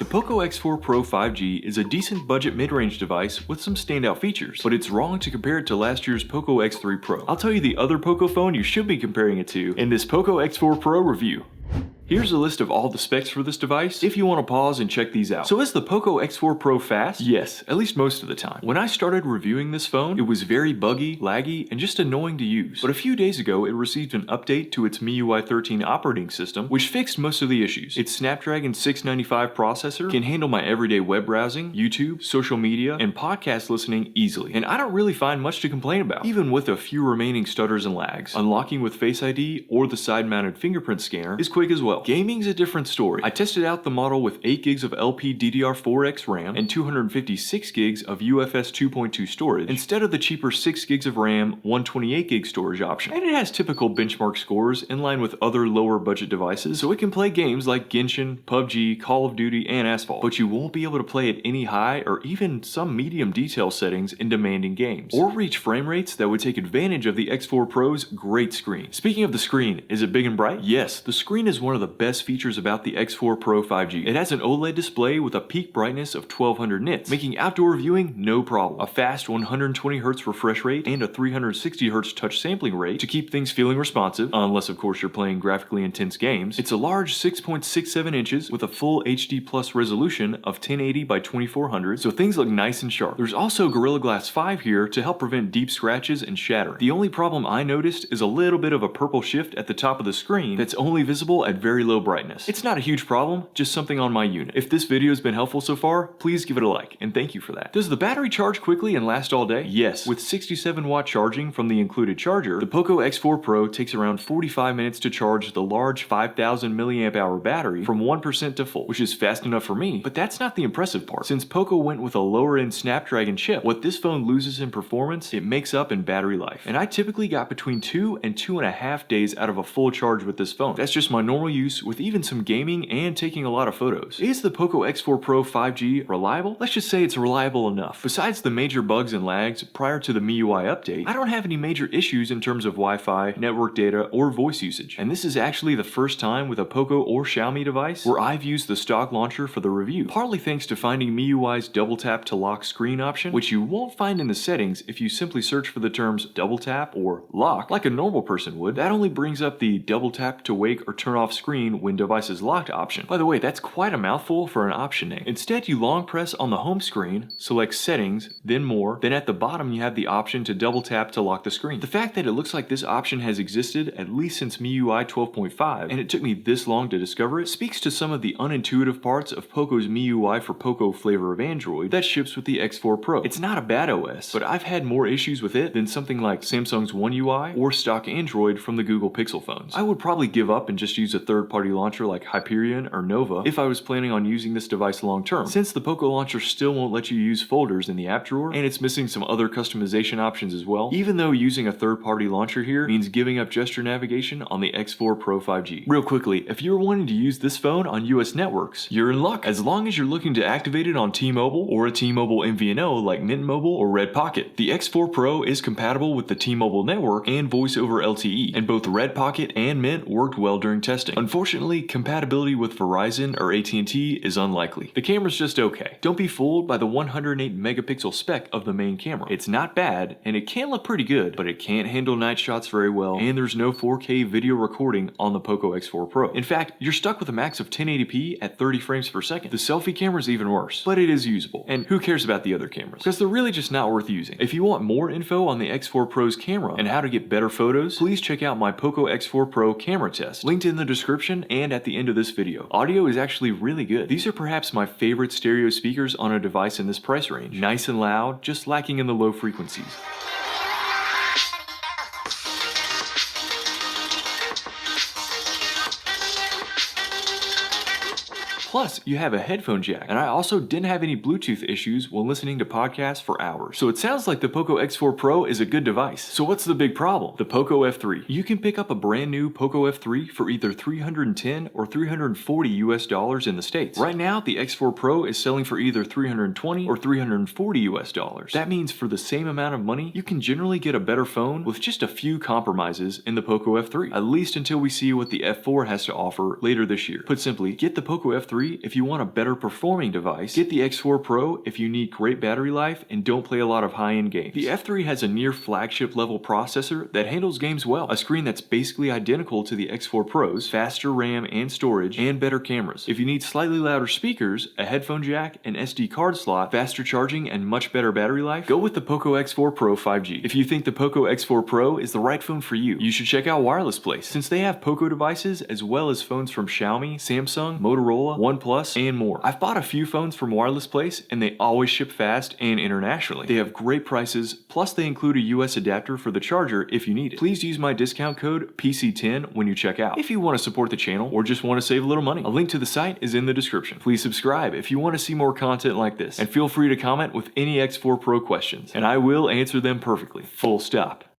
Poco X4 Pro 5G is a decent budget mid-range device with some standout features, but it's wrong to compare it to last year's Poco X3 Pro. I'll tell you the other Poco phone you should be comparing it to in this Poco X4 Pro review. Here's a list of all the specs for this device if you want to pause and check these out. So is the Poco X4 Pro fast? Yes, at least most of the time. When I started reviewing this phone, it was very buggy, laggy, and just annoying to use. But a few days ago, it received an update to its MIUI 13 operating system, which fixed most of the issues. Its Snapdragon 695 processor can handle my everyday web browsing, YouTube, social media, and podcast listening easily. And I don't really find much to complain about, even with a few remaining stutters and lags. Unlocking with Face ID or the side-mounted fingerprint scanner is quick as well. Gaming's a different story. I tested out the model with 8 gigs of LPDDR4X RAM and 256 gigs of UFS 2.2 storage instead of the cheaper 6 gigs of RAM, 128 gig storage option. And it has typical benchmark scores in line with other lower budget devices, so it can play games like Genshin, PUBG, Call of Duty, and Asphalt. But you won't be able to play at any high or even some medium detail settings in demanding games, or reach frame rates that would take advantage of the X4 Pro's great screen. Speaking of the screen, is it big and bright? Yes, the screen is one of the best features about the X4 Pro 5G. It has an OLED display with a peak brightness of 1200 nits, making outdoor viewing no problem. A fast 120Hz refresh rate and a 360Hz touch sampling rate to keep things feeling responsive, unless of course you're playing graphically intense games. It's a large 6.67 inches with a full HD Plus resolution of 1080 by 2400, so things look nice and sharp. There's also Gorilla Glass 5 here to help prevent deep scratches and shattering. The only problem I noticed is a little bit of a purple shift at the top of the screen that's only visible at very low brightness. It's not a huge problem, just something on my unit. If this video has been helpful so far, please give it a like, and thank you for that. Does the battery charge quickly and last all day? Yes. With 67-watt charging from the included charger, the Poco X4 Pro takes around 45 minutes to charge the large 5000 mAh battery from 1% to full, which is fast enough for me, but that's not the impressive part. Since Poco went with a lower-end Snapdragon chip, what this phone loses in performance, it makes up in battery life. And I typically got between 2 and 2.5 days out of a full charge with this phone. That's just my normal use with even some gaming and taking a lot of photos. Is the Poco X4 Pro 5G reliable? Let's just say it's reliable enough. Besides the major bugs and lags prior to the MIUI update, I don't have any major issues in terms of Wi-Fi, network data, or voice usage. And this is actually the first time with a Poco or Xiaomi device where I've used the stock launcher for the review, partly thanks to finding MIUI's double tap to lock screen option, which you won't find in the settings if you simply search for the terms double tap or lock like a normal person would. That only brings up the double tap to wake or turn off screen when device is locked option. By the way, that's quite a mouthful for an option name. Instead, you long press on the home screen, select settings, then more, then at the bottom you have the option to double tap to lock the screen. The fact that it looks like this option has existed at least since MIUI 12.5, and it took me this long to discover it, speaks to some of the unintuitive parts of Poco's MIUI for Poco flavor of Android that ships with the X4 Pro. It's not a bad OS, but I've had more issues with it than something like Samsung's One UI or stock Android from the Google Pixel phones. I would probably give up and just use a third-party launcher like Hyperion or Nova if I was planning on using this device long term, since the Poco launcher still won't let you use folders in the app drawer, and it's missing some other customization options as well, even though using a third-party launcher here means giving up gesture navigation on the X4 Pro 5G. Real quickly, if you're wanting to use this phone on US networks, you're in luck, as long as you're looking to activate it on T-Mobile or a T-Mobile MVNO like Mint Mobile or Red Pocket. The X4 Pro is compatible with the T-Mobile network and voice over LTE, and both Red Pocket and Mint worked well during testing. Unfortunately, compatibility with Verizon or AT&T is unlikely. The camera's just okay. Don't be fooled by the 108 megapixel spec of the main camera. It's not bad, and it can look pretty good, but it can't handle night shots very well, and there's no 4K video recording on the Poco X4 Pro. In fact, you're stuck with a max of 1080p at 30 frames per second. The selfie camera's even worse, but it is usable. And who cares about the other cameras? Because they're really just not worth using. If you want more info on the X4 Pro's camera and how to get better photos, please check out my Poco X4 Pro camera test, linked in the description and at the end of this video. Audio is actually really good. These are perhaps my favorite stereo speakers on a device in this price range. Nice and loud, just lacking in the low frequencies. Plus, you have a headphone jack, and I also didn't have any Bluetooth issues when listening to podcasts for hours. So it sounds like the Poco X4 Pro is a good device. So what's the big problem? The Poco F3. You can pick up a brand new Poco F3 for either $310 or $340 in the States. Right now, the X4 Pro is selling for either $320 or $340. That means for the same amount of money, you can generally get a better phone with just a few compromises in the Poco F3, at least until we see what the F4 has to offer later this year. Put simply, get the Poco F3 F3 if you want a better performing device. Get the X4 Pro if you need great battery life and don't play a lot of high-end games. The F3 has a near flagship level processor that handles games well, a screen that's basically identical to the X4 Pro's, faster RAM and storage, and better cameras. If you need slightly louder speakers, a headphone jack, an SD card slot, faster charging, and much better battery life, go with the Poco X4 Pro 5G. If you think the Poco X4 Pro is the right phone for you, you should check out Wireless Place, since they have Poco devices as well as phones from Xiaomi, Samsung, Motorola, OnePlus, and more. I've bought a few phones from Wireless Place and they always ship fast and internationally. They have great prices, plus they include a US adapter for the charger if you need it. Please use my discount code PC10 when you check out if you want to support the channel or just want to save a little money. A link to the site is in the description. Please subscribe if you want to see more content like this, and feel free to comment with any X4 Pro questions, and I will answer them perfectly. Full stop.